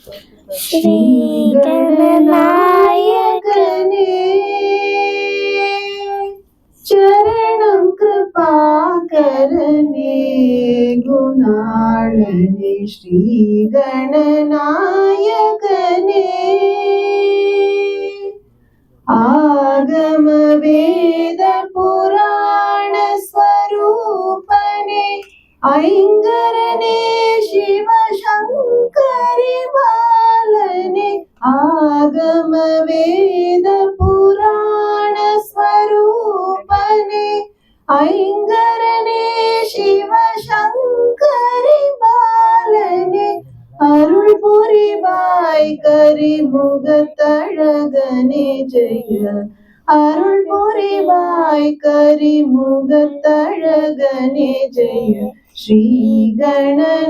श्री गणनायकने चरणं कृपाकरने गुणाळने श्री गणनायकने आगम वेद पुराण स्वरूपने ऐंगरने शिव शंकरी बालने आगम वेद पुराण स्वरूपने ऐंगरने शिव शंकरी बालने अरुள் புரிவாய் கரிமுகத்தழகனே ஜெய அருள் புரிவாய் கரிமுகத்தழகனே ஜெய ஸ்ரீ கணநாயகனே